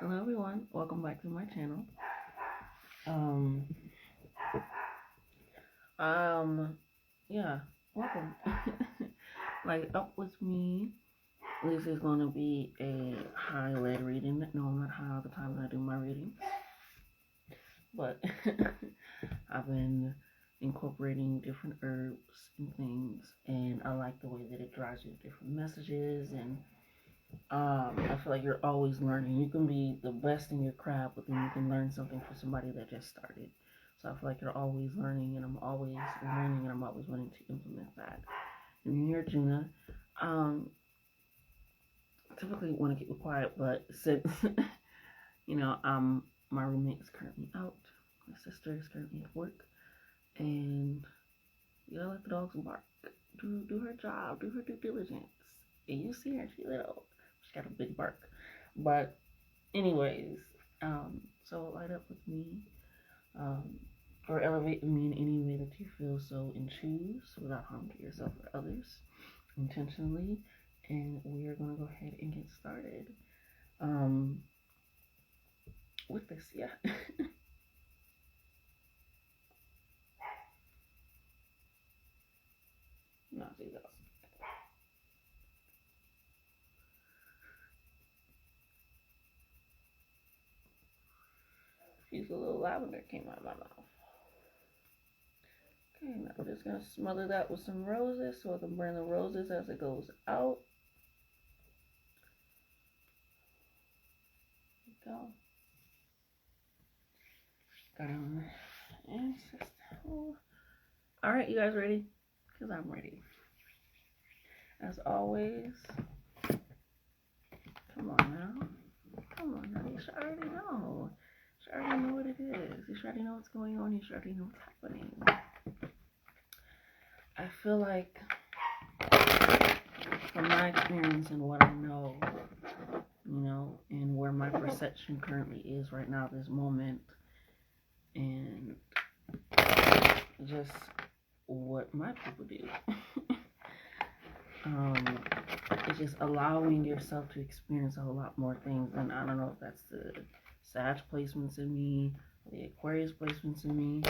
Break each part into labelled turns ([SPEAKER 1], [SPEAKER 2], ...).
[SPEAKER 1] Hello everyone, welcome back to my channel. Um, yeah, welcome. Like up with me. This is gonna be a high-led reading. No, I'm not high all the time when I do my reading, but I've been incorporating different herbs and things, and I like the way that it drives you different messages and I feel like you're always learning. You can be the best in your craft, but then you can learn something from somebody that just started. So I feel like you're always learning, and I'm always learning, and I'm always wanting to implement that. And here, Juna, um, typically want to keep it quiet, but since my roommate is currently out, my sister is currently at work, and you gotta let the dogs bark. Do her job, do her due diligence. And you see her, she little, she got a big bark, but anyways, so light up with me, um, or elevate me in any way that you feel so and choose without harm to yourself or others intentionally. And we are going to go ahead and get started with this. Yeah. No, see those. Excuse a little lavender came out of my mouth. Okay, now we're just gonna smother that with some roses so I can burn the roses as it goes out. There we go. Got on ancestral. All right, you guys ready? Because I'm ready. As always, come on now. Come on now. You should already know. You should already know what it is. You should already know what's going on. You should already know what's happening. I feel like, from my experience and what I know, and where my perception currently is right now, this moment, and just what my people do. It's just allowing yourself to experience a whole lot more things. And I don't know if that's the Sag placements in me, or the Aquarius placements in me,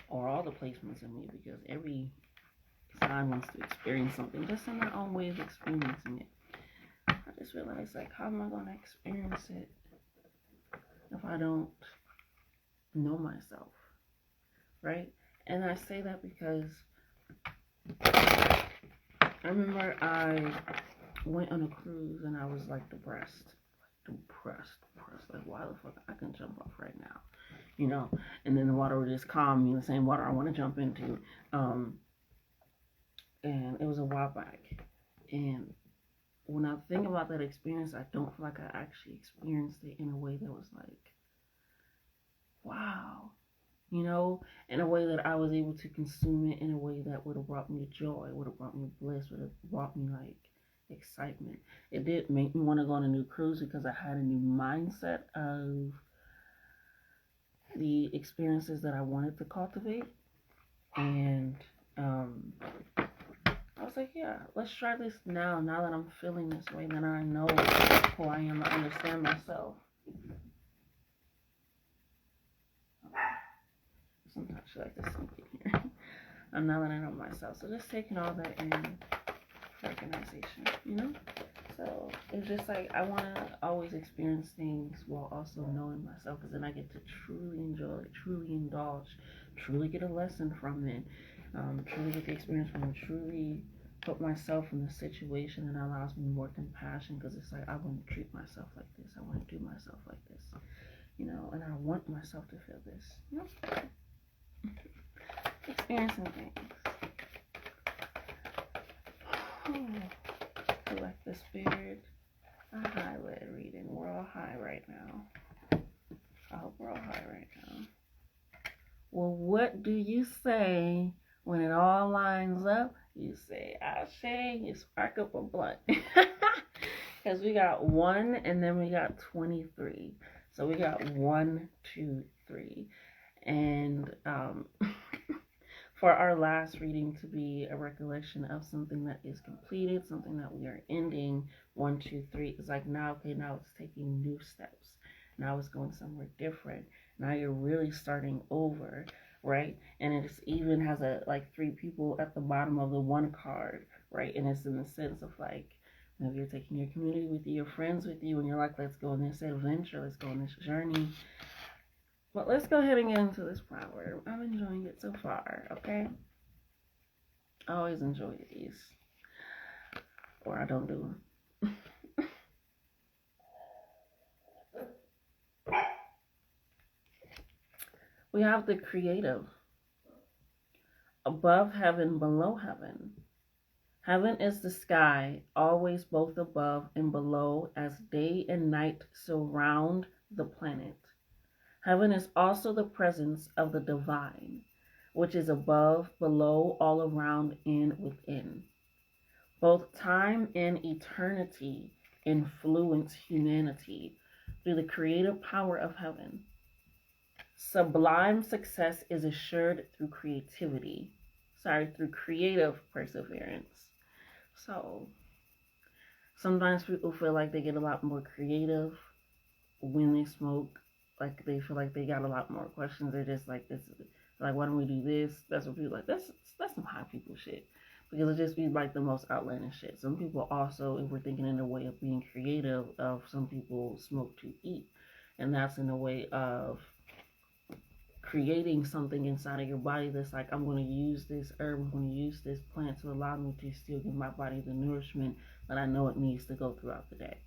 [SPEAKER 1] or all the placements in me, because every sign wants to experience something just in their own way of experiencing it. I just realized, like, how am I going to experience it if I don't know myself, right? And I say that because I remember I went on a cruise and I was like depressed. Like, why the fuck I can jump off right now, and then the water would just calm me, the same water I want to jump into. And it was a while back. And when I think about that experience, I don't feel like I actually experienced it in a way that was like, wow, in a way that I was able to consume it in a way that would have brought me joy, would have brought me bliss, would have brought me like excitement. It did make me want to go on a new cruise because I had a new mindset of the experiences that I wanted to cultivate. And I was like, yeah, let's try this now that I'm feeling this way, then I know who I am, I understand myself. Sometimes I like to sneak in here. Now that I know myself. So just taking all that in recognition. So it's just like I want to always experience things while also knowing myself, because then I get to truly enjoy, truly indulge, truly get a lesson from it, truly get the experience from it, truly put myself in the situation, and allows me more compassion, because it's like I want to treat myself like this, I want to do myself like this, and I want myself to feel this, experiencing things. Collect the spirit. A high-led reading. We're all high right now. I hope we're all high right now. Well, what do you say when it all lines up? You say, Ashe, you spark up a blunt. Because we got 1 and then we got 23. So we got 1, 2, 3. And for our last reading to be a recollection of something that is completed, something that we are ending. 1, 2, 3. It's like now, okay, now it's taking new steps. Now it's going somewhere different. Now you're really starting over, right? And it even has a like 3 people at the bottom of the one card, right? And it's in the sense of like, if you're taking your community with you, your friends with you, and you're like, let's go on this adventure, let's go on this journey. But let's go ahead and get into this proverb. I'm enjoying it so far, okay? I always enjoy these. Or I don't do them. We have the creative. Above heaven, below heaven. Heaven is the sky, always both above and below, as day and night surround the planet. Heaven is also the presence of the divine, which is above, below, all around, and within. Both time and eternity influence humanity through the creative power of heaven. Sublime success is assured through through creative perseverance. So, sometimes people feel like they get a lot more creative when they smoke. Like, they feel like they got a lot more questions. They're just like, this, like, why don't we do this? That's what people like. That's some high people shit. Because it just be like the most outlandish shit. Some people also, if we're thinking in a way of being creative, of some people smoke to eat. And that's in a way of creating something inside of your body that's like, I'm going to use this herb, I'm going to use this plant to allow me to still give my body the nourishment that I know it needs to go throughout the day,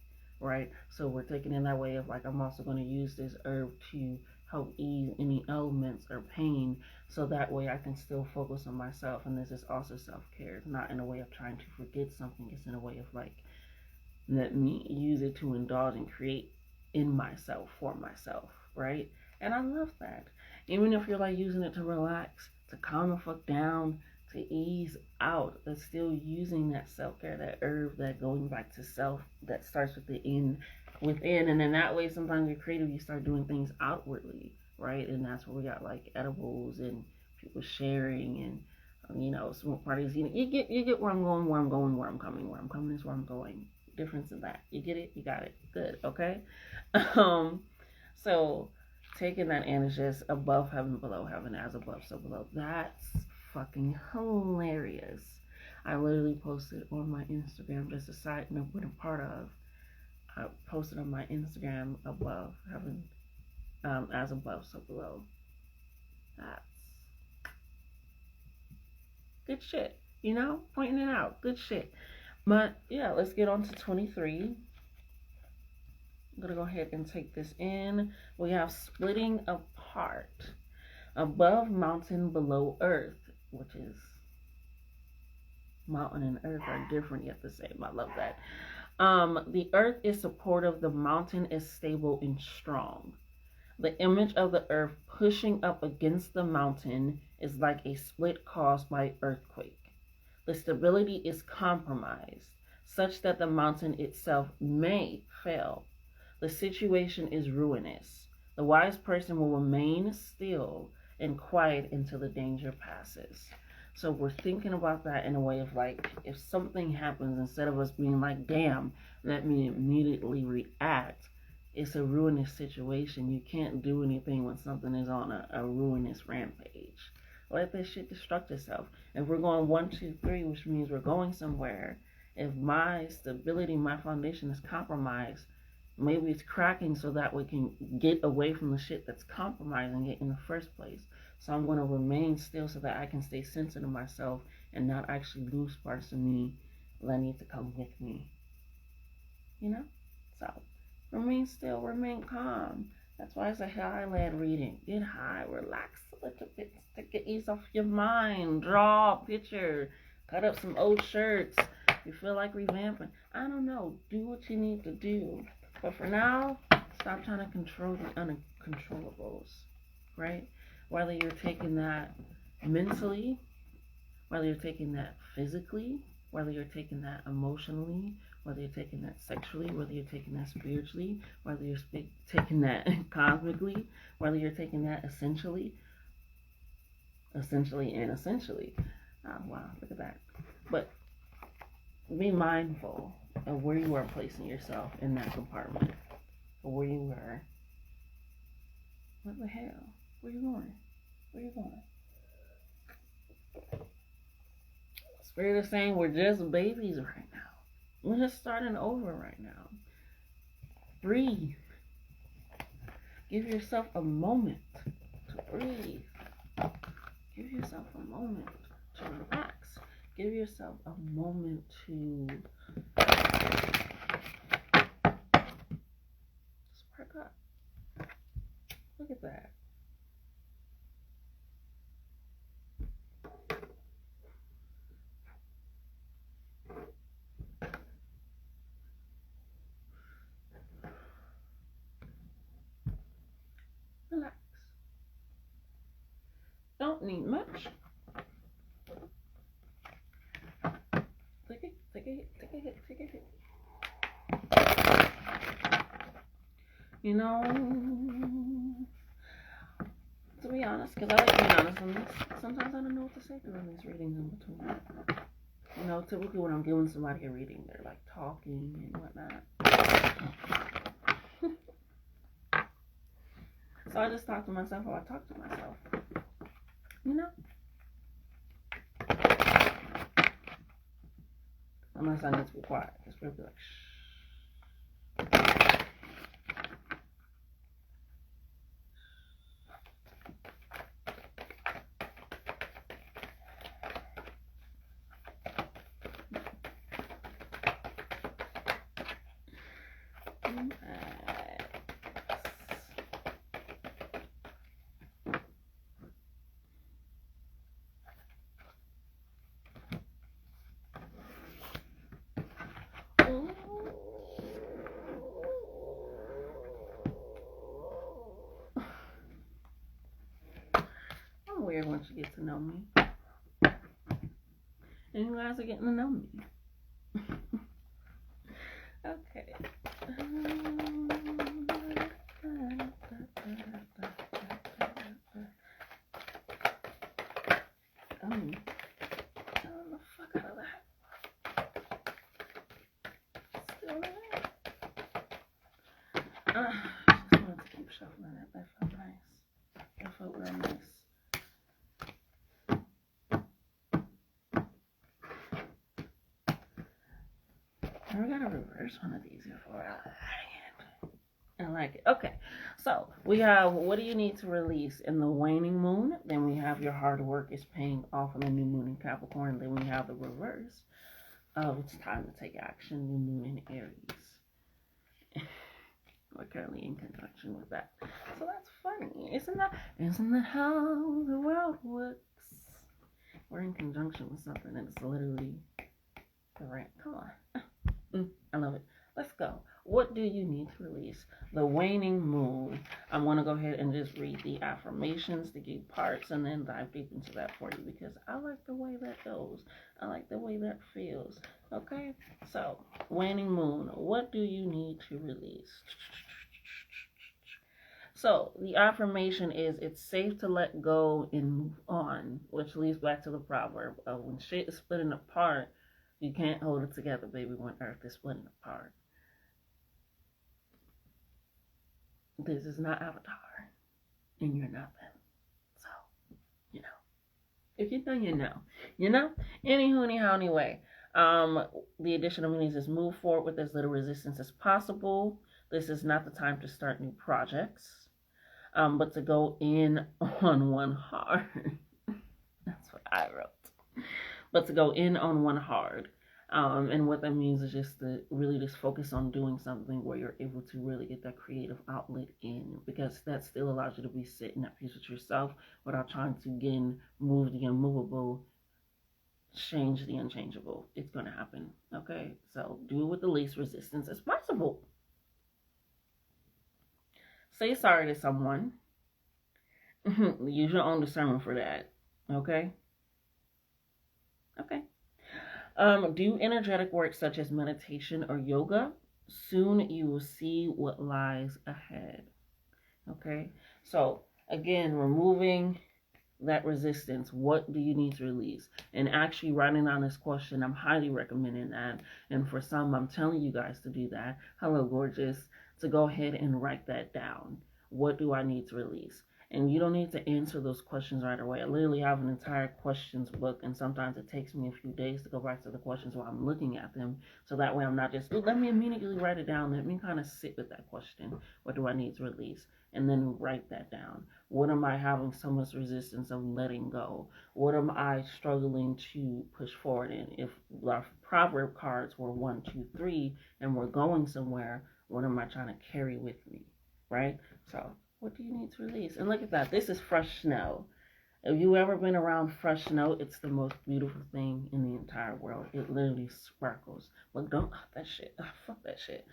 [SPEAKER 1] right? So we're taking in that way of like, I'm also going to use this herb to help ease any ailments or pain, so that way I can still focus on myself. And this is also self-care. It's not in a way of trying to forget something. It's in a way of like, let me use it to indulge and create in myself, for myself, right? And I love that. Even if you're like using it to relax, to calm the fuck down, to ease out, that's still using that self-care, that herb, that going back to self, that starts with within. And then that way, sometimes you're creative, you start doing things outwardly, right? And that's where we got like edibles and people sharing and smoke parties. You get where I'm going, where I'm going, where I'm coming. Where I'm coming is where I'm going. Difference in that. You get it? You got it. Good. Okay. So taking that and it's just above heaven, below heaven, as above, so below. That's fucking hilarious. I literally posted on my Instagram, just a side note, what I'm part of. I posted on my Instagram, above heaven, as above, so below. That's good shit. Pointing it out. Good shit. But yeah, let's get on to 23. I'm going to go ahead and take this in. We have splitting apart. Above mountain, below earth, which is mountain and earth are different yet the same. I love that. The earth is supportive. The mountain is stable and strong. The image of the earth pushing up against the mountain is like a split caused by earthquake. The stability is compromised, such that the mountain itself may fail. The situation is ruinous. The wise person will remain still and quiet until the danger passes. So we're thinking about that in a way of like, if something happens, instead of us being like, damn, let me immediately react, it's a ruinous situation. You can't do anything when something is on a ruinous rampage. Let that shit destruct itself. If we're going 1, 2, 3, which means we're going somewhere, if my stability, my foundation is compromised, maybe it's cracking so that we can get away from the shit that's compromising it in the first place. So I'm going to remain still so that I can stay sensitive to myself and not actually lose parts of me that need to come with me. So remain still, remain calm. That's why it's a high-led reading. Get high, relax a little bit, take it ease off your mind, draw a picture, cut up some old shirts. You feel like revamping, I don't know, do what you need to do. But for now, stop trying to control the uncontrollables, right? Whether you're taking that mentally, whether you're taking that physically, whether you're taking that emotionally, whether you're taking that sexually, whether you're taking that spiritually, whether you're taking that cosmically, whether you're taking that essentially. Oh, wow, look at that. But be mindful of where you are placing yourself in that compartment, or where you are What the hell? Where you going? Where you going? Spirit is saying we're just babies right now. We're just starting over right now. Breathe. Give yourself a moment to breathe. Give yourself a moment to relax. Give yourself a moment to spark up. Look at that. Relax. Don't need much. Take a hit. You know, to be honest, because I like being honest on this, sometimes I don't know what to say during these readings in between. You know, typically when I'm giving somebody a reading, they're like talking and whatnot. So I just talk to myself while I talk to myself. You know? Unless I need to be quiet. Because people be like, shh. I'm weird once you get to know me. And you guys are getting to know me. Okay. The fuck out of that. Still there. Just wanted to keep shuffling it. That felt nice. That felt real nice. We gotta reverse one of these before I like it. Okay, so we have what do you need to release in the waning moon? Then we have your hard work is paying off in the new moon in Capricorn. Then we have the reverse of it's time to take action, new moon in Aries. We're currently in conjunction with that. So that's funny. Isn't that how the world works? We're in conjunction with something and it's literally correct. Come on. I love it. Let's go. What do you need to release? The waning moon. I'm going to go ahead and just read the affirmations, the key parts, and then dive deep into that for you because I like the way that goes. I like the way that feels. Okay? So, waning moon. What do you need to release? So, the affirmation is it's safe to let go and move on, which leads back to the proverb of when shit is splitting apart, you can't hold it together, baby, when earth is splitting apart. This is not Avatar, and you're not them. So, you know. If you know, you know. You know? Anyway. The additional meanings is move forward with as little resistance as possible. This is not the time to start new projects, but to go in on one hard. That's what I wrote. But to go in on one hard. And what that means is just to really just focus on doing something where you're able to really get that creative outlet in, because that still allows you to be sitting at peace with yourself without trying to, again, move the unmovable, change the unchangeable. It's going to happen, okay? So do it with the least resistance as possible. Say sorry to someone. Use your own discernment for that, okay? Okay. Do energetic work such as meditation or yoga. Soon you will see what lies ahead. Okay, so again, removing that resistance. What do you need to release? And actually writing down this question, I'm highly recommending that. And for some, I'm telling you guys to do that. Hello, gorgeous. To go ahead and write that down. What do I need to release? And you don't need to answer those questions right away. I literally have an entire questions book, and sometimes it takes me a few days to go back to the questions while I'm looking at them. So that way I'm not just, let me immediately write it down. Let me kind of sit with that question. What do I need to release? And then write that down. What am I having so much resistance of letting go? What am I struggling to push forward in? If our proverb cards were 1, 2, 3, and we're going somewhere, what am I trying to carry with me? Right? So, what do you need to release? And look at that. This is fresh snow. If you ever been around fresh snow, it's the most beautiful thing in the entire world. It literally sparkles. But don't, that shit. Fuck that shit.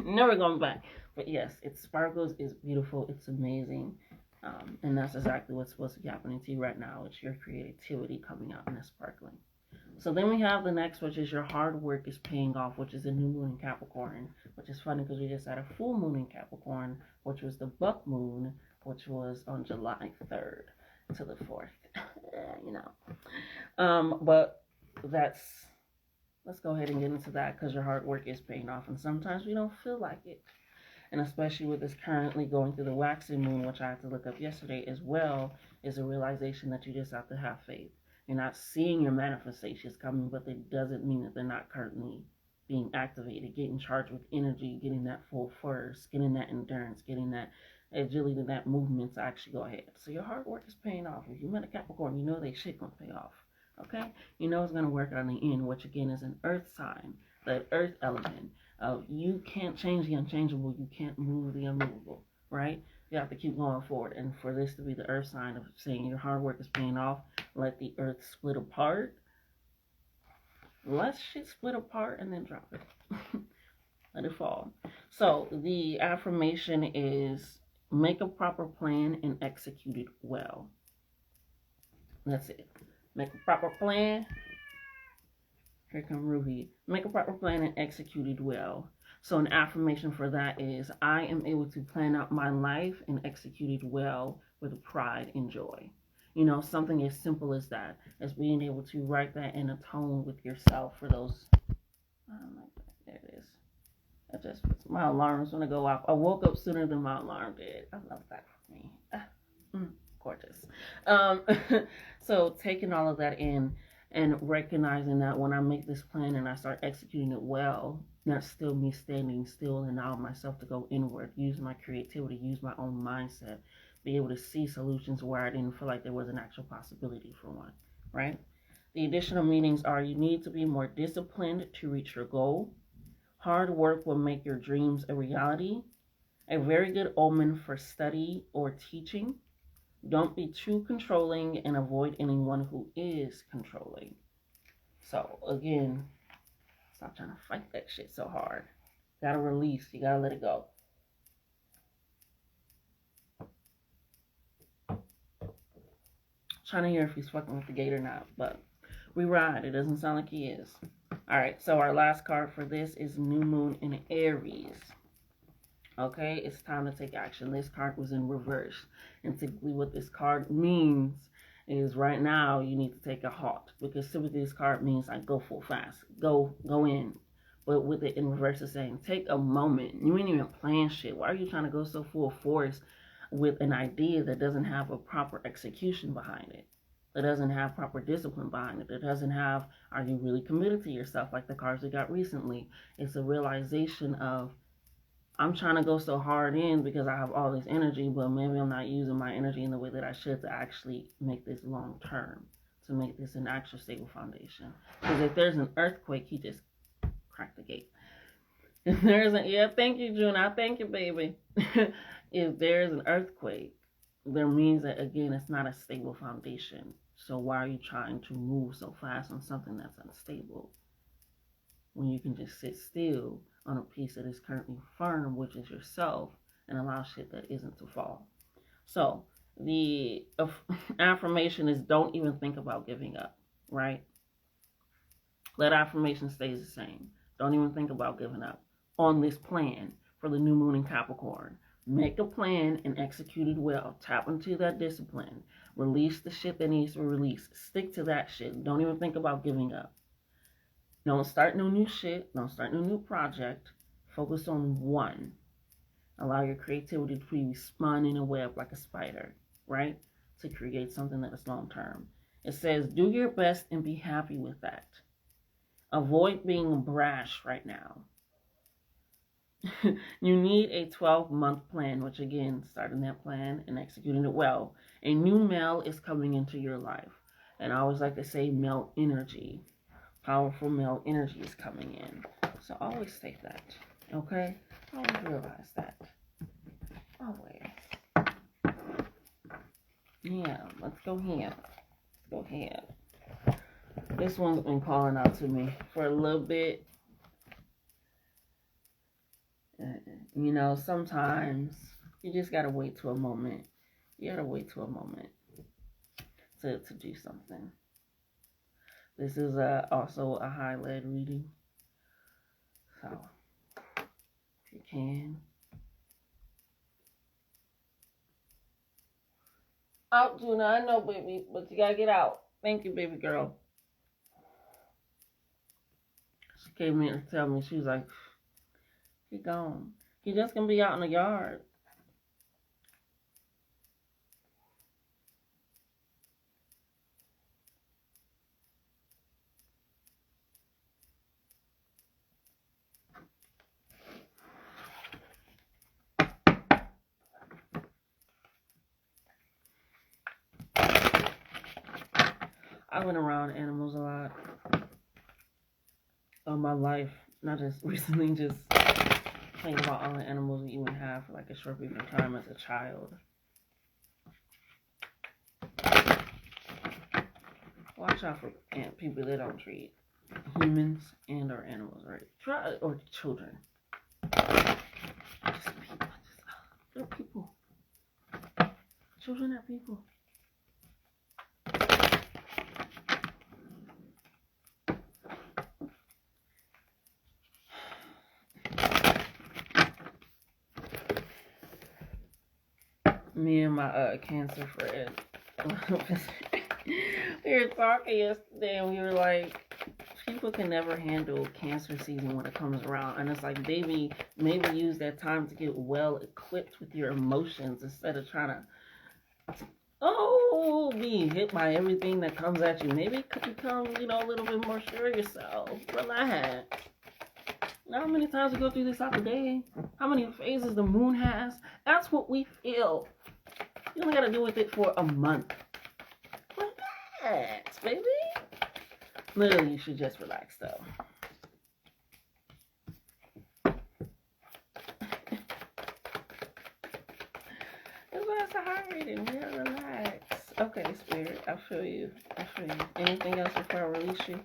[SPEAKER 1] Never going back. But yes, it sparkles. It's beautiful. It's amazing. And that's exactly what's supposed to be happening to you right now. It's your creativity coming out and it's sparkling. So then we have the next, which is your hard work is paying off, which is a new moon in Capricorn, which is funny because we just had a full moon in Capricorn, which was the buck moon, which was on July 3rd to the 4th, you know. But let's go ahead and get into that because your hard work is paying off, and sometimes we don't feel like it. And especially with this currently going through the waxing moon, which I had to look up yesterday as well, is a realization that you just have to have faith. You're not seeing your manifestations coming, but it doesn't mean that they're not currently being activated, getting charged with energy, getting that full force, getting that endurance, getting that agility, that movement to actually go ahead. So your hard work is paying off. If you met a Capricorn, you know they shit gonna pay off. Okay? You know it's gonna work out in the end, which again is an earth sign, the earth element. You can't change the unchangeable, you can't move the unmovable, right? You have to keep going forward. And for this to be the earth sign of saying your hard work is paying off, let the earth split apart. Let shit split apart and then drop it. Let it fall. So the affirmation is make a proper plan and execute it well. That's it. Make a proper plan. Here come Ruhi. Make a proper plan and execute it well. So an affirmation for that is, I am able to plan out my life and execute it well with pride and joy. You know, something as simple as that, as being able to write that in a tone with yourself for those. Oh my God, there it is. I just, my alarm's gonna go off. I woke up sooner than my alarm did. I love that for me. Gorgeous. So taking all of that in, and recognizing that when I make this plan and I start executing it well, not still me standing still and allow myself to go inward, use my creativity, use my own mindset, be able to see solutions where I didn't feel like there was an actual possibility for one, right? The additional meanings are, you need to be more disciplined to reach your goal. Hard work will make your dreams a reality. A very good omen for study or teaching. Don't be too controlling and avoid anyone who is controlling. So again, stop trying to fight that shit so hard. You gotta release. You gotta let it go. Trying to hear if he's fucking with the gate or not, but we ride. It doesn't sound like he is. All right, so our last card for this is New Moon in Aries. Okay, it's time to take action. This card was in reverse. And typically what this card means is right now you need to take a halt. Because typically this card means like go full fast. Go in. But with it in reverse, it's saying take a moment. You ain't even plan shit. Why are you trying to go so full force with an idea that doesn't have a proper execution behind it? That doesn't have proper discipline behind it. That doesn't have, are you really committed to yourself? Like the cards we got recently. It's a realization of, I'm trying to go so hard in because I have all this energy, but maybe I'm not using my energy in the way that I should to actually make this long term, to make this an actual stable foundation. Because if there's an earthquake, he just cracked the gate. If there's a, yeah, thank you, June. I thank you, baby. If there's an earthquake, there means that, again, it's not a stable foundation. So why are you trying to move so fast on something that's unstable when you can just sit still on a piece that is currently firm, which is yourself, and allow shit that isn't to fall? So the affirmation is, don't even think about giving up, right? That affirmation stays the same. Don't even think about giving up on this plan for the new moon in Capricorn. Make a plan and execute it well. Tap into that discipline. Release the shit that needs to be released. Stick to that shit. Don't even think about giving up. Don't start no new shit. Don't start no new project. Focus on one. Allow your creativity to be spun in a web like a spider, right? To create something that is long term. It says, do your best and be happy with that. Avoid being brash right now. You need a 12-month plan, which again, starting that plan and executing it well. A new male is coming into your life. And I always like to say male energy. Powerful male energy is coming in. So always say that. Okay? Always realize that. Always. Yeah, let's go here. Go ahead. This one's been calling out to me for a little bit. You know, sometimes you just gotta wait to a moment. You gotta wait to a moment to do something. This is also a high lead reading. So, if you can. Out, Juna. I know, baby, but you gotta get out. Thank you, baby girl. She came in to tell me, she was like, he gone. He just gonna be out in the yard. I went around animals a lot of my life, not just recently, just thinking about all the animals we even have for like a short period of time as a child. Watch out for people that don't treat humans and or animals right. Try or children. Just people. They're people. Children are people. Me and my cancer friend, we were talking yesterday and we were like, people can never handle cancer season when it comes around. And it's like, baby, maybe use that time to get well equipped with your emotions instead of trying to, be hit by everything that comes at you. Maybe become, a little bit more sure of yourself. Relax. Now, how many times we go through this out the day? How many phases the moon has? That's what we feel. You only gotta deal with it for a month. Relax, baby. Literally, you should just relax, though. It's a high reading. We gotta relax. Okay, Spirit, I feel you. Anything else before I release you?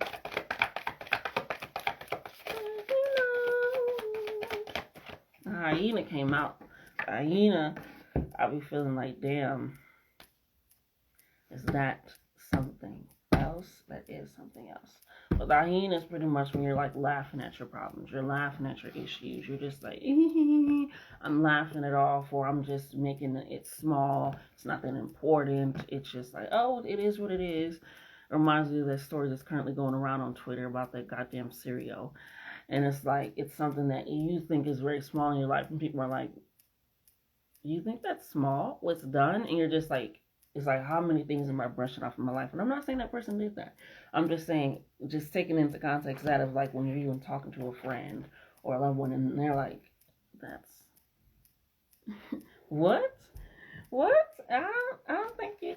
[SPEAKER 1] The hyena came out. The hyena, I'll be feeling like, damn, is that something else? That is something else. But the hyena is pretty much when you're like laughing at your problems. You're laughing at your issues. You're just like, I'm laughing it off, or I'm just making it small. It's not that important. It's just like, oh, it is what it is. It reminds me of that story that's currently going around on Twitter about that goddamn cereal. And it's like, it's something that you think is very small in your life, and people are like, you think that's small? What's done? And you're just like, it's like, how many things am I brushing off in my life? And I'm not saying that person did that. I'm just saying, just taking into context that of like when you're even talking to a friend or a loved one, and they're like, that's what? I don't think you.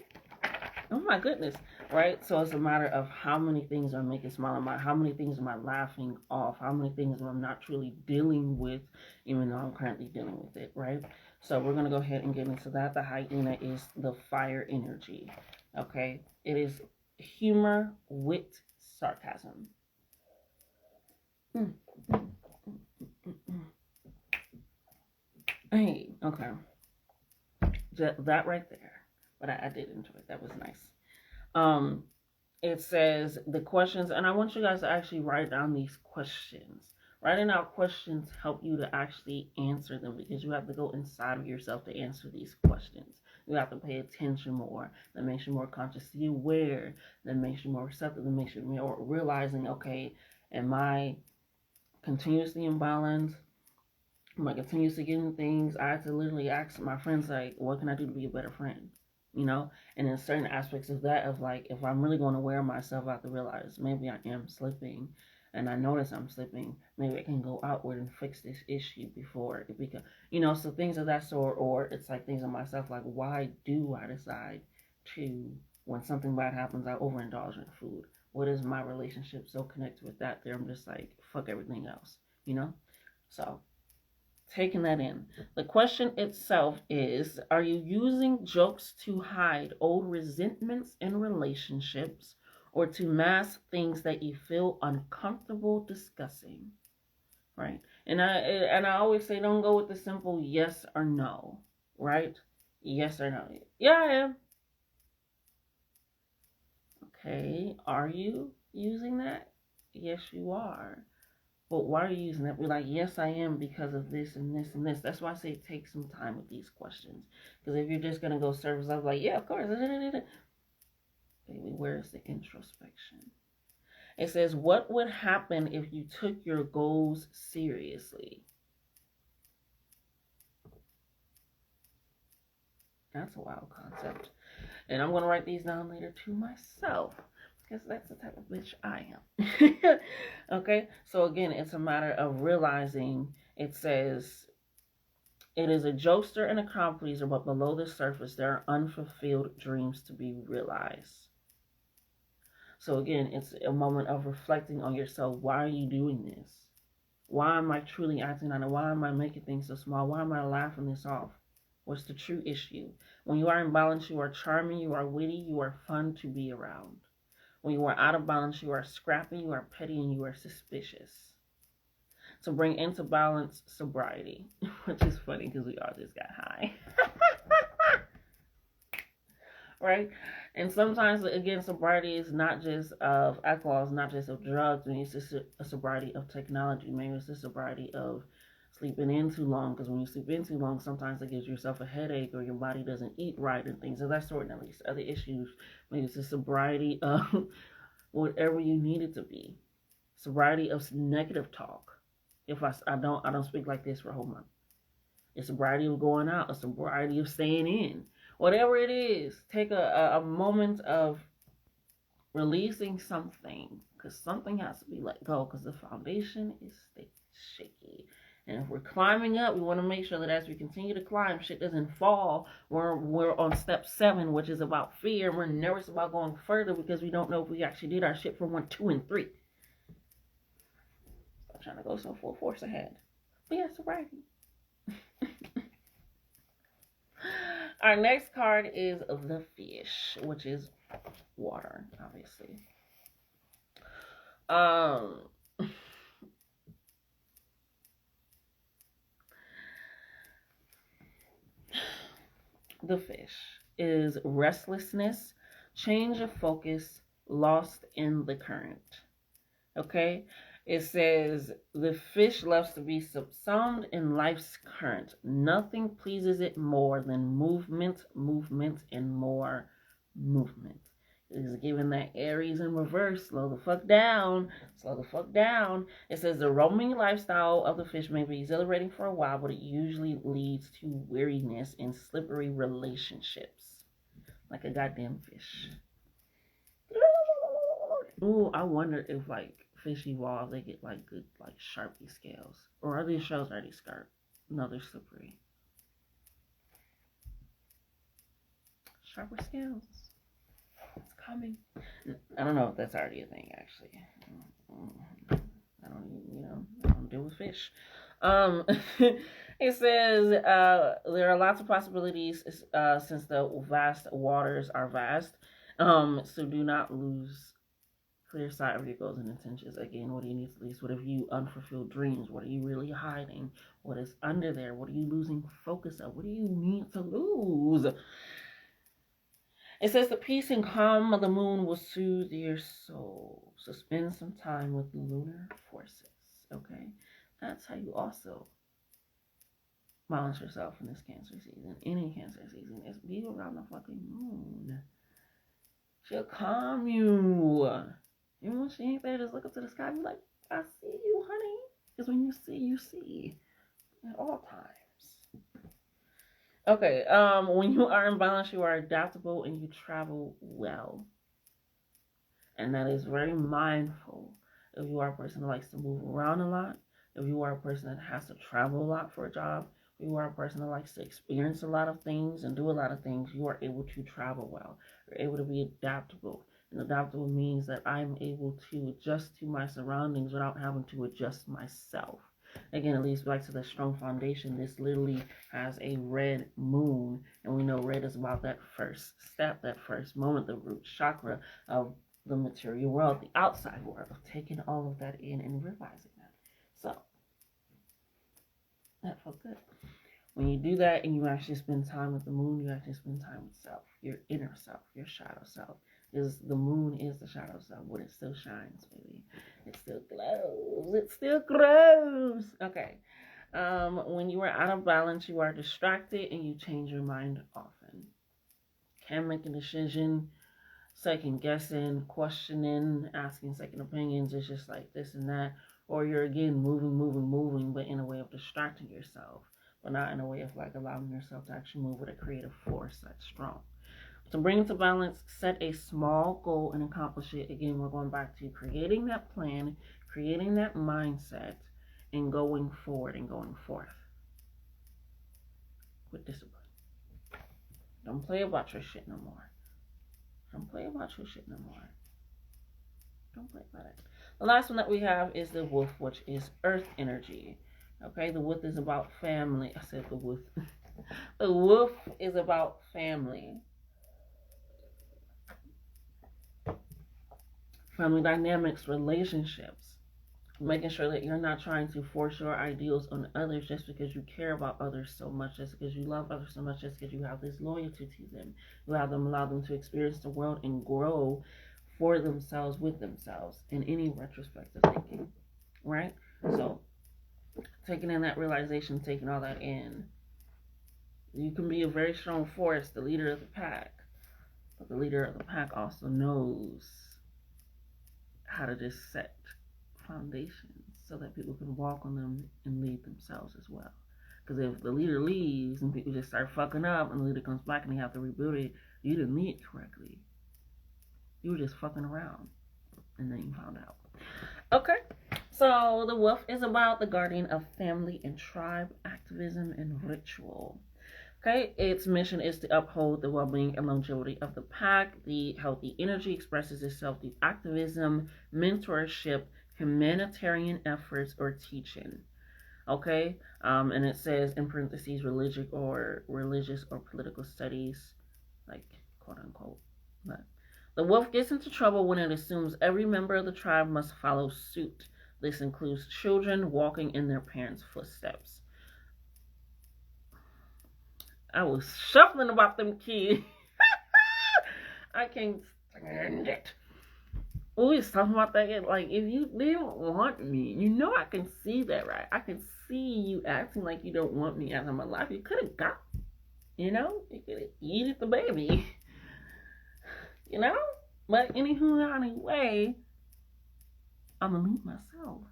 [SPEAKER 1] Oh my goodness, right? So it's a matter of how many things are making smile in my, how many things am I laughing off, how many things am I not truly dealing with, even though I'm currently dealing with it, right? So we're going to go ahead and get into that. The hyena is the fire energy, okay? It is humor, wit, sarcasm. Hey, okay. That right there. But I did enjoy it. That was nice. It says the questions, and I want you guys to actually write down these questions. Writing out questions help you to actually answer them, because you have to go inside of yourself to answer these questions. You have to pay attention more. That makes you more consciously aware. That makes you more receptive. That makes you more realizing, okay, am I continuously imbalanced? I'm like continuously getting things. I had to literally ask my friends, like, what can I do to be a better friend? You know? And in certain aspects of that, of like, if I'm really going to wear myself out to realize maybe I am slipping and I notice I'm slipping, maybe I can go outward and fix this issue before it becomes, so things of that sort. Or it's like things of myself, like, why do I decide to, when something bad happens, I overindulge in food? What is my relationship so connected with that I'm just like, fuck everything else, So, taking that in. The question itself is, are you using jokes to hide old resentments in relationships or to mask things that you feel uncomfortable discussing? Right? And I always say, don't go with the simple yes or no, right? Yes or no. Yeah, I am. Okay, are you using that? Yes, you are. But why are you using that? We're like, yes, I am because of this and this and this. That's why I say take some time with these questions. Because if you're just going to go surface up, like, yeah, of course. Baby, where's the introspection? It says, what would happen if you took your goals seriously? That's a wild concept. And I'm going to write these down later to myself. Because that's the type of bitch I am. Okay? So again, it's a matter of realizing, it says, it is a jokester and a crowd pleaser, but below the surface, there are unfulfilled dreams to be realized. So again, it's a moment of reflecting on yourself. Why are you doing this? Why am I truly acting on it? Why am I making things so small? Why am I laughing this off? What's the true issue? When you are in balance, you are charming, you are witty, you are fun to be around. When you are out of balance, you are scrappy, you are petty, and you are suspicious. To bring into balance sobriety, which is funny because we all just got high. Right? And sometimes, again, sobriety is not just of alcohol, it's not just of drugs. Maybe it's just a sobriety of technology. Maybe it's a sobriety of sleeping in too long, because when you sleep in too long, sometimes it gives yourself a headache or your body doesn't eat right and things of that sort. And at least other issues, maybe it's a sobriety of whatever you need it to be. Sobriety of negative talk. If I don't speak like this for a whole month. A sobriety of going out, a sobriety of staying in. Whatever it is, take a moment of releasing something, because something has to be let go, because the foundation is shaky. And if we're climbing up, we want to make sure that as we continue to climb, shit doesn't fall. We're on step 7, which is about fear. We're nervous about going further because we don't know if we actually did our shit for 1, 2, and 3. Stop trying to go so full force ahead. But yeah, sobriety. Our next card is the fish, which is water, obviously. The fish is restlessness, change of focus, lost in the current. Okay? It says, the fish loves to be subsumed in life's current. Nothing pleases it more than movement, and more movement. It is given that Aries in reverse. Slow the fuck down. Slow the fuck down. It says, the roaming lifestyle of the fish may be exhilarating for a while, but it usually leads to weariness and slippery relationships. Like a goddamn fish. Ooh, I wonder if, like, fish evolve, they get, like, good, like, Sharpie scales. Or are these shells already scarred? No, they're slippery. Sharper scales. It's coming. I don't know if that's already a thing, actually. I don't even, I don't deal with fish. It says, there are lots of possibilities, since the vast waters are vast. So do not lose clear sight of your goals and intentions. Again, what do you need to lose? What have you unfulfilled dreams? What are you really hiding? What is under there? What are you losing focus of? What do you need to lose? It says the peace and calm of the moon will soothe your soul. So spend some time with lunar forces. Okay? That's how you also balance yourself in this Cancer season. Any Cancer season is be around the fucking moon. She'll calm you. Even when she ain't there, just look up to the sky and be like, I see you, honey. Because when you see, you see. at all times. Okay, when you are in balance, you are adaptable and you travel well. And that is very mindful. If you are a person that likes to move around a lot, if you are a person that has to travel a lot for a job, if you are a person that likes to experience a lot of things and do a lot of things, you are able to travel well. You're able to be adaptable. And adaptable means that I'm able to adjust to my surroundings without having to adjust myself. Again, it leads back to the strong foundation. This literally has a red moon, and we know red is about that first step, that first moment, the root chakra of the material world, the outside world, of taking all of that in and realizing that. So, that felt good. When you do that and you actually spend time with the moon, you actually spend time with self, your inner self, your shadow self. Is the moon is the shadow self, but it still shines, baby. It still glows. It still grows. Okay. When you are out of balance, you are distracted and you change your mind often. Can't make a decision, second guessing, questioning, asking second opinions. It's just like this and that. Or you're again moving, but in a way of distracting yourself, but not in a way of like allowing yourself to actually move with a creative force that's strong. To bring it to balance, set a small goal and accomplish it. Again, we're going back to creating that plan, creating that mindset, and going forward and going forth with discipline. Don't play about your shit no more. Don't play about your shit no more. Don't play about it. The last one that we have is the wolf, which is earth energy. Okay, the wolf is about family. I said the wolf. The wolf is about family. Family dynamics, relationships, making sure that you're not trying to force your ideals on others just because you care about others so much, just because you love others so much, just because you have this loyalty to them. You allow them to experience the world and grow for themselves, with themselves, in any retrospective thinking, right? So, taking in that realization, taking all that in, you can be a very strong force, the leader of the pack, but the leader of the pack also knows how to just set foundations so that people can walk on them and lead themselves as well. Because if the leader leaves and people just start fucking up and the leader comes back and they have to rebuild it, you didn't lead correctly. You were just fucking around and then you found out. Okay, so the wolf is about the guardian of family and tribe, activism, and ritual. Okay, its mission is to uphold the well-being and longevity of the pack. The healthy energy expresses itself through activism, mentorship, humanitarian efforts, or teaching. Okay, and it says in parentheses religious or political studies, like quote unquote. But the wolf gets into trouble when it assumes every member of the tribe must follow suit. This includes children walking in their parents' footsteps. I was shuffling about them kids. I can't stand it. We was talking about that. Like, if you didn't want me, you know I can see that, right? I can see you acting like you don't want me out of my life. You could have got, you know? You could have eaten the baby. You know? But anyway, I'm going to leave myself.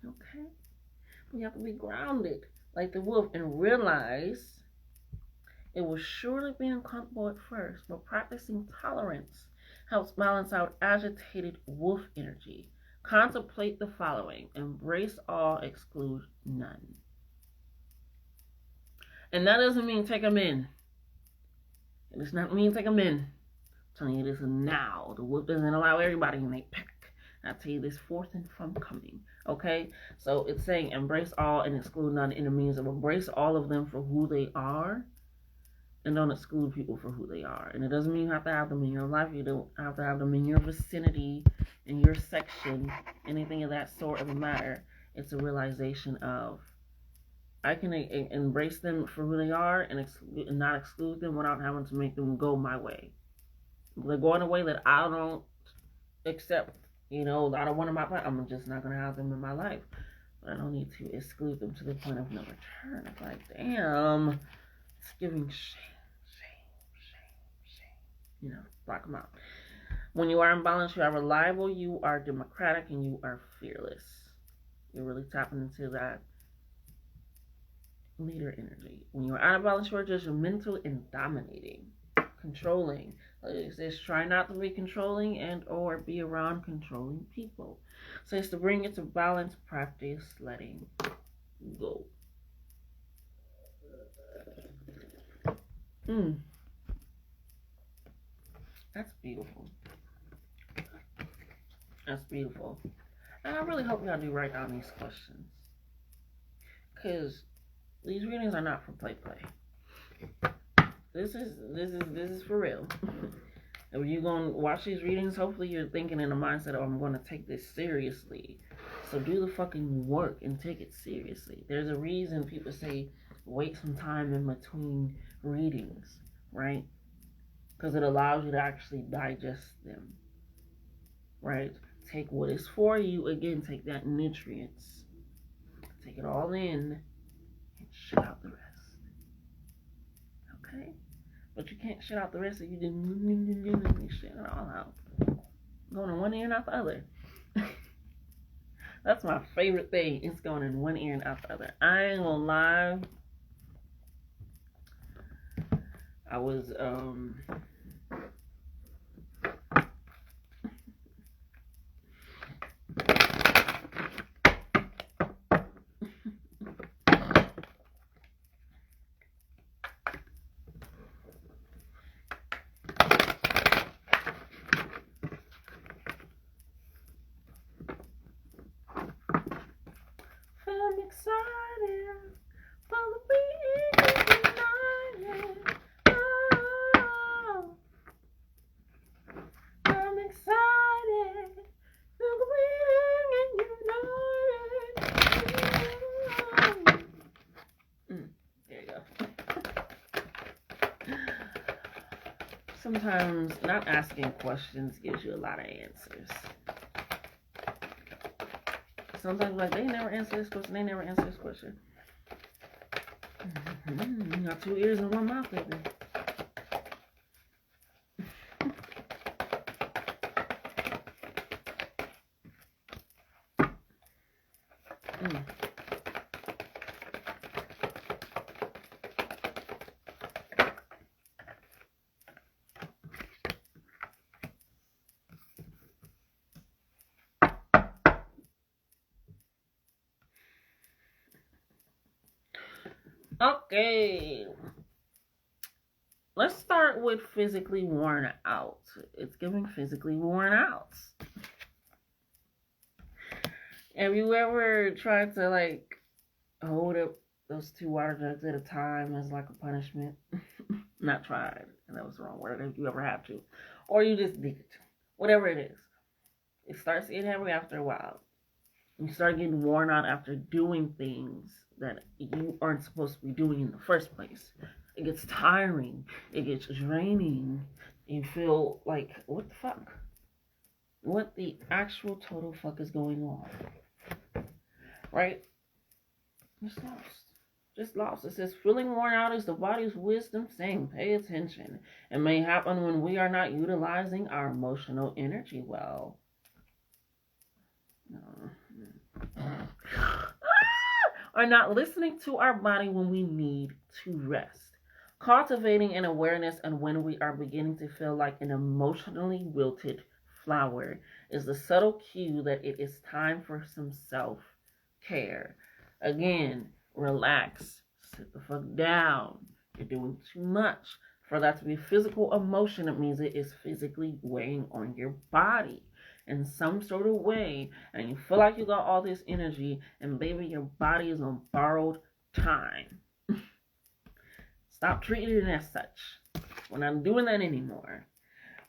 [SPEAKER 1] Okay? We have to be grounded like the wolf and realize it will surely be uncomfortable at first, but practicing tolerance helps balance out agitated wolf energy. Contemplate the following: embrace all, exclude none. And that doesn't mean take them in. It does not mean take them in. I'm telling you this now. The wolf doesn't allow everybody in their pack. I tell you this forth and from coming. Okay? So it's saying embrace all and exclude none in the means of embrace all of them for who they are. And don't exclude people for who they are. And it doesn't mean you have to have them in your life. You don't have to have them in your vicinity, in your section, anything of that sort of a matter. It's a realization of I can embrace them for who they are and not exclude them without having to make them go my way. They're going a way that I don't accept. You know, I don't want them in my life. I'm just not going to have them in my life. But I don't need to exclude them to the point of no return. It's like, damn, it's giving shame. You know, block them out. When you are in balance, you are reliable, you are democratic, and you are fearless. You're really tapping into that leader energy. When you're out of balance, you're judgmental and dominating, controlling. It says try not to be controlling and or be around controlling people. It says to bring it to balance, practice letting go. That's beautiful. That's beautiful. And I really hope y'all do write down these questions. Because these readings are not for play. This is for real. If you're gonna watch these readings, hopefully you're thinking in the mindset of I'm gonna take this seriously. So do the fucking work and take it seriously. There's a reason people say wait some time in between readings, right? Because it allows you to actually digest them, right? Take what is for you, again, take that nutrients, take it all in, and shit out the rest, okay? But you can't shit out the rest if you didn't shit it all out. Going in one ear and out the other. That's my favorite thing. It's going in one ear and out the other. I ain't gonna lie. I was excited for the being united. Oh, I'm excited for the being united. There you go. Sometimes not asking questions gives you a lot of answers. Sometimes like they never answer this question, they never answer this question. You got 2 ears and 1 mouth, baby. Okay. Let's start with physically worn out. It's giving physically worn out. Have you ever tried to like hold up those 2 water jugs at a time as like a punishment? Not tried. And that was the wrong word if you ever have to. Or you just did. Whatever it is. It starts getting heavy after a while. You start getting worn out after doing things that you aren't supposed to be doing in the first place. It gets tiring. It gets draining. You feel like, what the fuck? What the actual total fuck is going on? Right? Just lost. Just lost. It says, feeling worn out is the body's wisdom saying, pay attention. It may happen when we are not utilizing our emotional energy well. Are not listening to our body when we need to rest. Cultivating an awareness and when we are beginning to feel like an emotionally wilted flower is the subtle cue that it is time for some self-care. Again, relax. Sit the fuck down. You're doing too much. For that to be physical emotion, it means it is physically weighing on your body in some sort of way, and you feel like you got all this energy, and baby, your body is on borrowed time. Stop treating it as such. We're not doing that anymore.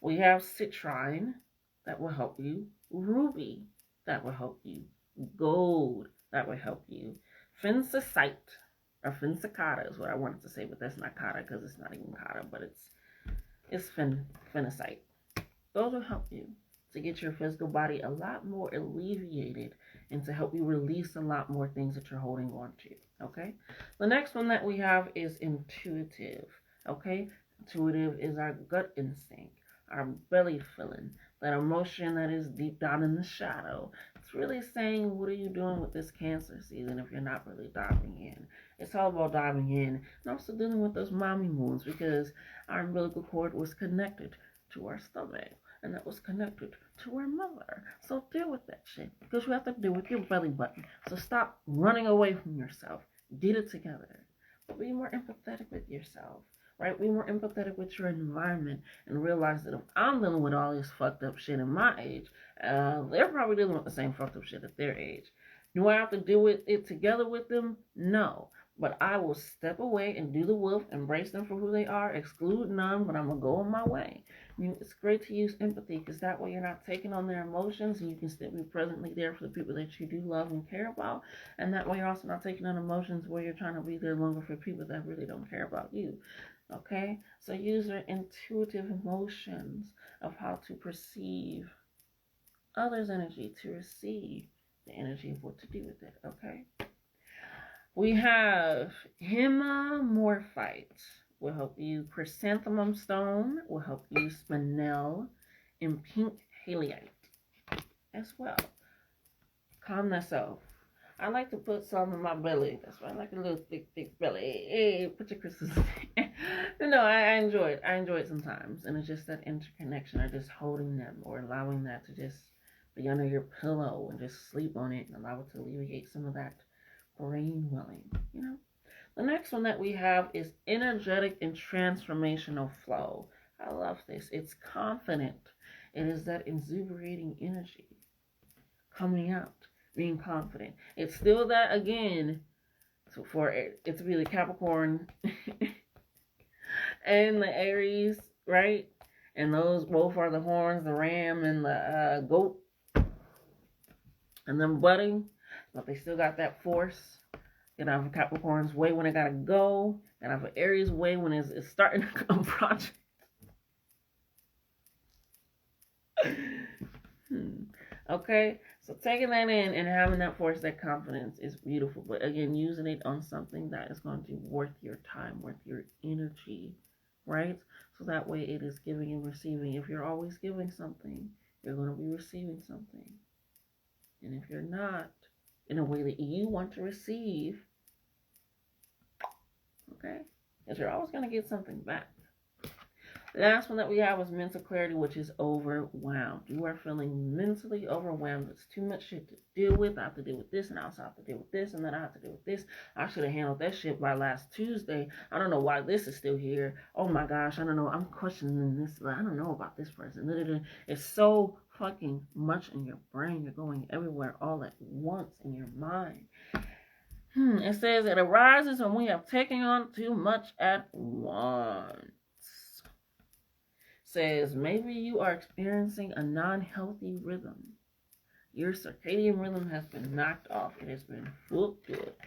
[SPEAKER 1] We have citrine that will help you, ruby that will help you, gold that will help you, fensicite or fensicata is what I wanted to say, but that's not kata because it's not even kata, but it's phenacite. Those will help you to get your physical body a lot more alleviated and to help you release a lot more things that you're holding on to, okay? The next one that we have is intuitive, okay? Intuitive is our gut instinct, our belly feeling, that emotion that is deep down in the shadow. It's really saying, what are you doing with this Cancer season if you're not really diving in? It's all about diving in. And also dealing with those mommy wounds because our umbilical cord was connected to our stomach. And that was connected to our mother. So deal with that shit. Because you have to deal with your belly button. So stop running away from yourself. Get it together. But be more empathetic with yourself. Right? Be more empathetic with your environment. And realize that if I'm dealing with all this fucked up shit in my age, they're probably dealing with the same fucked up shit at their age. Do I have to deal with it together with them? No. But I will step away and do the wolf, embrace them for who they are, exclude none, but I'm going to go on my way. It's great to use empathy because that way you're not taking on their emotions and you can still be presently there for the people that you do love and care about. And that way you're also not taking on emotions where you're trying to be there longer for people that really don't care about you. Okay? So use your intuitive emotions of how to perceive others' energy, to receive the energy of what to do with it. Okay? We have hemamorphite will help you. Chrysanthemum stone will help you. Spinel and pink halite as well. Calm thyself. I like to put some in my belly. That's why I like a little thick belly. Hey, put your crystals. No, I enjoy it. I enjoy it sometimes. And it's just that interconnection or just holding them or allowing that to just be under your pillow and just sleep on it and allow it to alleviate some of that brain welling, you know. The next one that we have is energetic and transformational flow. I love this. It's confident. It is that exuberating energy coming out, being confident. It's still that again. So for it to be the Capricorn and the Aries, right? And those both are the horns, the ram and the goat, and them budding. But they still got that force. You know, have a Capricorn's way when it gotta go, and have an Aries way when it's starting to come project. Okay, so taking that in and having that force, that confidence is beautiful. But again, using it on something that is going to be worth your time, worth your energy, right? So that way it is giving and receiving. If you're always giving something, you're going to be receiving something. And if you're not, in a way that you want to receive, okay, because you're always going to get something back. The last one that we have was mental clarity, which is overwhelmed. You are feeling mentally overwhelmed. It's too much shit to deal with. I have to deal with this, and I also have to deal with this, and then I have to deal with this. I should have handled that shit by last Tuesday. I don't know why this is still here. Oh my gosh, I don't know. I'm questioning this, but I don't know about this person. It's so fucking much in your brain. You're going everywhere all at once in your mind. It says it arises when we have taken on too much at once. Says maybe you are experiencing a non-healthy rhythm. Your circadian rhythm has been knocked off. It has been fucked up.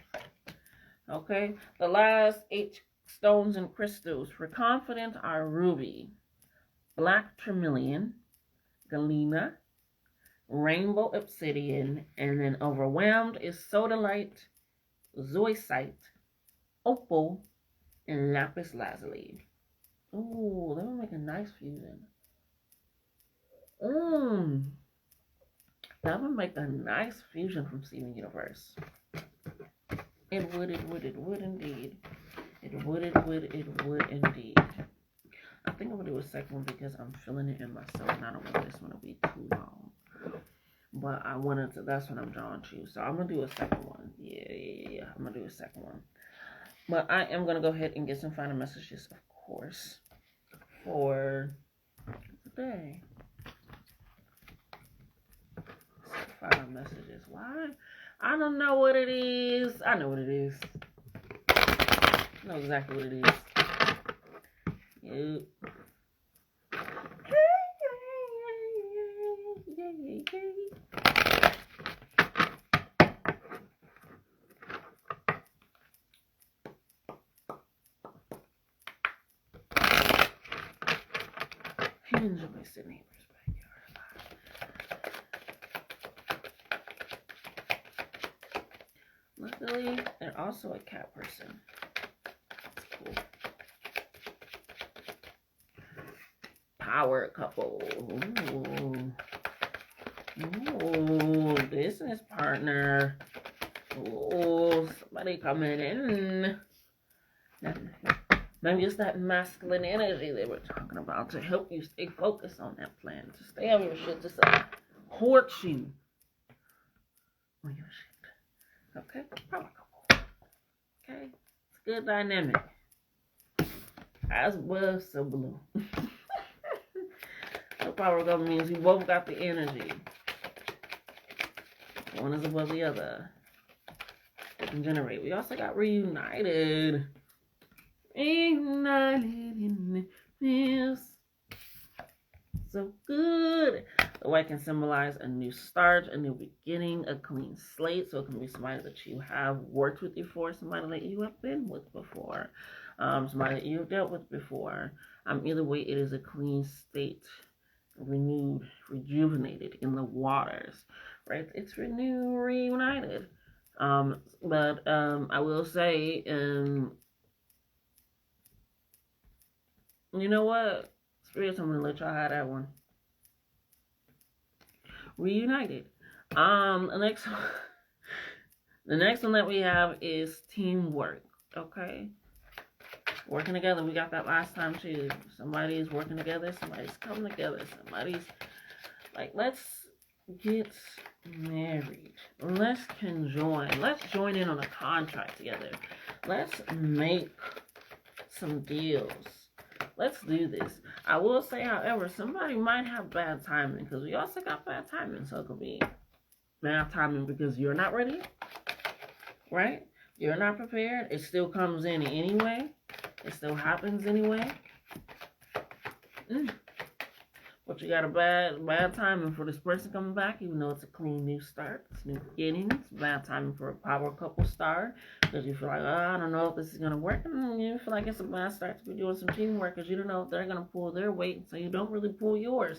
[SPEAKER 1] Okay? The last 8 stones and crystals for confident are ruby, black tourmaline, galena, rainbow obsidian, and then overwhelmed is sodalite, zoisite, opal, and lapis lazuli. Ooh, that would make a nice fusion. That would make a nice fusion from Steven Universe. It would indeed. It would indeed. I think I'm going to do a second one because I'm feeling it in my soul and I don't want this one to be too long. But I wanted to, that's what I'm drawn to. So I'm going to do a second one. Yeah. I'm going to do a second one. But I am going to go ahead and get some final messages, of course, for today. Final messages. Why? I don't know what it is. I know what it is. I know exactly what it is. Yep. Hinge of my Sydney. Luckily, they're also a cat person. That's cool. Power couple. Ooh, business partner. Oh, somebody coming in. Maybe it's that masculine energy they were talking about to help you stay focused on that plan, to stay on your shit, to support you on your shit. Okay? Power couple. Okay? It's a good dynamic. As above, so below. The power couple means you both got the energy. One is above the other. They can generate. We also got reunited. Reunited in this. So good. The white can symbolize a new start, a new beginning, a clean slate. So it can be somebody that you have worked with before, somebody that you have been with before, somebody that you've dealt with before. Either way, it is a clean state, renewed, rejuvenated in the waters, right? It's renewed, reunited. But I will say, you know what? Spirit, I'm gonna let y'all have that one. Reunited. The next one that we have is teamwork. Okay, working together. We got that last time too. Somebody is working together. Somebody's coming together. Somebody's like, let's get married. Let's conjoin. Let's join in on a contract together. Let's make some deals. Let's do this. I will say, however, somebody might have bad timing because we also got bad timing. So it could be bad timing because you're not ready, right? You're not prepared. It still comes in anyway. It still happens anyway. But you got a bad timing for this person coming back, even though it's a clean new start. It's new beginnings. Bad timing for a power couple start because you feel like, I don't know if this is going to work. And you feel like it's a bad start to be doing some teamwork because you don't know if they're going to pull their weight, so you don't really pull yours.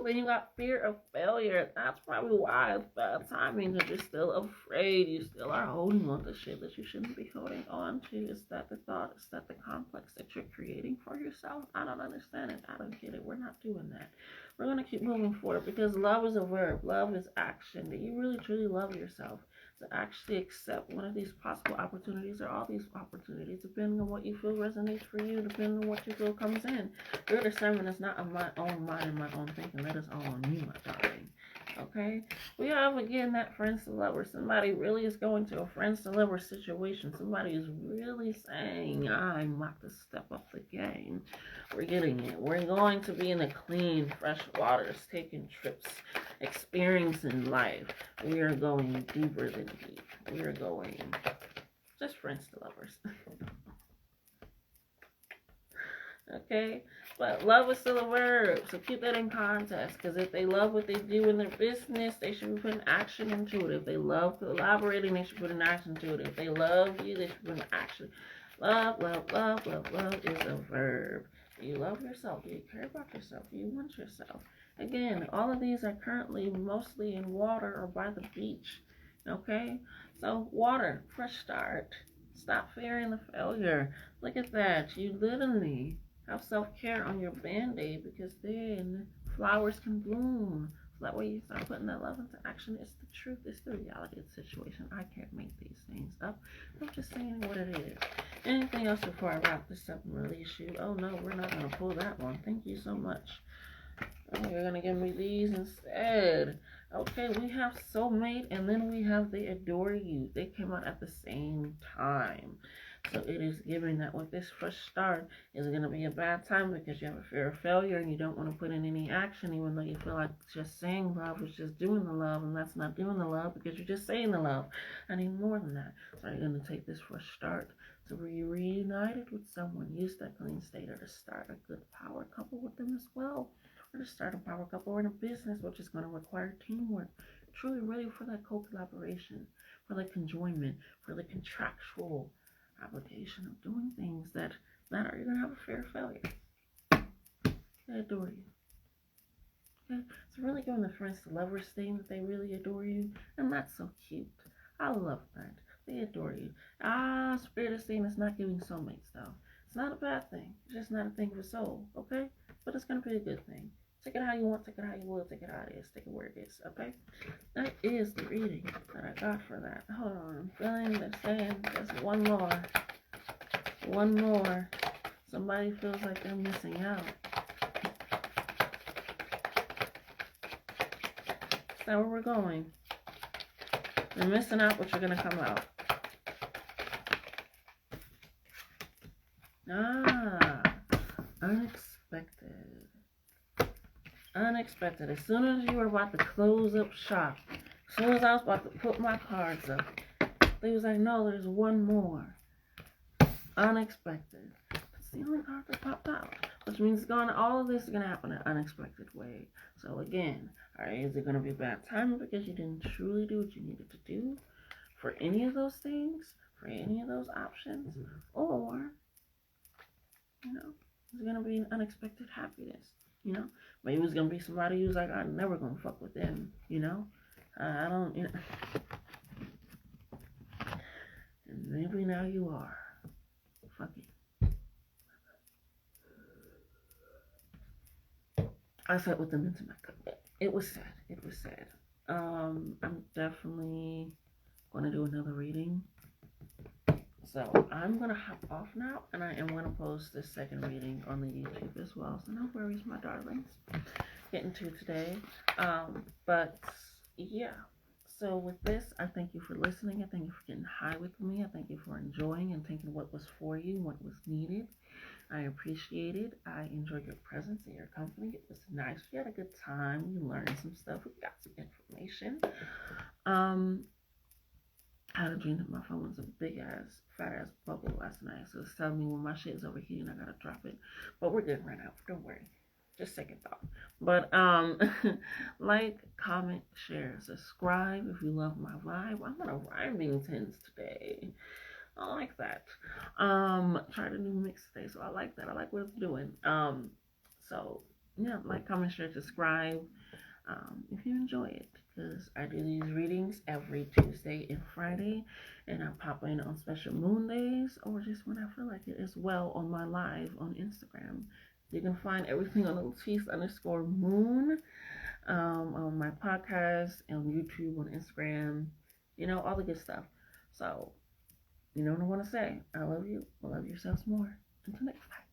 [SPEAKER 1] Then you got fear of failure. That's probably why it's bad timing, because you're still afraid. You still are holding on to shit that you shouldn't be holding on to. Is that the thought? Is that the complex that you're creating for yourself? I don't understand it. I don't get it. We're not doing that. We're going to keep moving forward because love is a verb. Love is action. Do you really, truly love yourself? To actually accept one of these possible opportunities or all these opportunities, depending on what you feel resonates for you, depending on what you feel comes in. Your discernment is not on my own mind and my own thinking. That is all on you, my darling. Okay? We have, again, that friends to lovers. Somebody really is going to a friends to lovers situation. Somebody is really saying, I'm about to step up the game. We're getting it. We're going to be in the clean, fresh waters, taking trips, experiencing life. We are going deeper than deep. We are going just friends to lovers. Okay? But love is still a verb, so keep that in context. Because if they love what they do in their business, they should be putting action into it. If they love collaborating, they should put an action to it. If they love you, they should put an action. Love, love, love, love, love is a verb. Do you love yourself? Do you care about yourself? Do you want yourself? Again, all of these are currently mostly in water or by the beach. Okay? So, water, fresh start. Stop fearing the failure. Look at that. You literally have self-care on your band-aid because then flowers can bloom. So that way you start putting that love into action. It's the truth. It's the reality of the situation. I can't make these things up. I'm just saying what it is. Anything else before I wrap this up and release you? Oh no, we're not going to pull that one. Thank you so much. Oh, you're going to give me these instead. Okay, we have soulmate and then we have they adore you. They came out at the same time. So it is giving that with this fresh start is going to be a bad time because you have a fear of failure and you don't want to put in any action, even though you feel like just saying love is just doing the love, and that's not doing the love because you're just saying the love. I need more than that. So you're going to take this fresh start to be reunited with someone. Use that clean state or to start a good power couple with them as well. Or to start a power couple or in a business, which is going to require teamwork. Truly ready for that co-collaboration, for the conjoinment, for the contractual obligation of doing things that are you're gonna have a fear of failure. They adore you. Okay? So really giving the friends to lovers thing that they really adore you, and that's so cute. I love that. They adore you. Spirit is saying it's not giving soulmates though. It's not a bad thing. It's just not a thing for soul, okay? But it's gonna be a good thing. Take it how you want, take it how you will, take it how it is, take it where it is, okay? That is the reading that I got for that. Hold on, I'm feeling they're saying there's one more. One more. Somebody feels like they're missing out. Is that where we're going? You're missing out, but you're going to come out. Unexpected. Unexpected. As soon as you were about to close up shop, as soon as I was about to put my cards up, they was like, no, there's one more. Unexpected. That's the only card that popped out. Which means all of this is going to happen in an unexpected way. So again, alright, is it going to be bad timing because you didn't truly do what you needed to do for any of those things, for any of those options? Or, is it going to be an unexpected happiness? Maybe it's going to be somebody who's like, I'm never going to fuck with them, I don't, And maybe now you are. Fuck it. I sat with them into my cup. It was sad. It was sad. I'm definitely going to do another reading. So I'm going to hop off now, and I am going to post this second reading on the YouTube as well. So no worries, my darlings. Getting to today. But yeah. So with this, I thank you for listening. I thank you for getting high with me. I thank you for enjoying and taking what was for you, what was needed. I appreciate it. I enjoyed your presence and your company. It was nice. We had a good time. We learned some stuff. We got some information. I had a dream that my phone was a big ass, fat ass bubble last night. So it's telling me when my shit is over here and I gotta drop it. But we're good right now. Don't worry. Just second thought. But like, comment, share, subscribe if you love my vibe. I'm on a rhyming tens today. I like that. Tried a new mix today, so I like that. I like what it's doing. So yeah, like, comment, share, subscribe. If you enjoy it, because I do these readings every Tuesday and Friday, and I pop in on special moon days or just when I feel like it as well on my live on Instagram. You can find everything on Latrice_moon, on my podcast, on YouTube, on Instagram, all the good stuff. So, you know what I want to say. I love you. Love yourselves more. Until next time.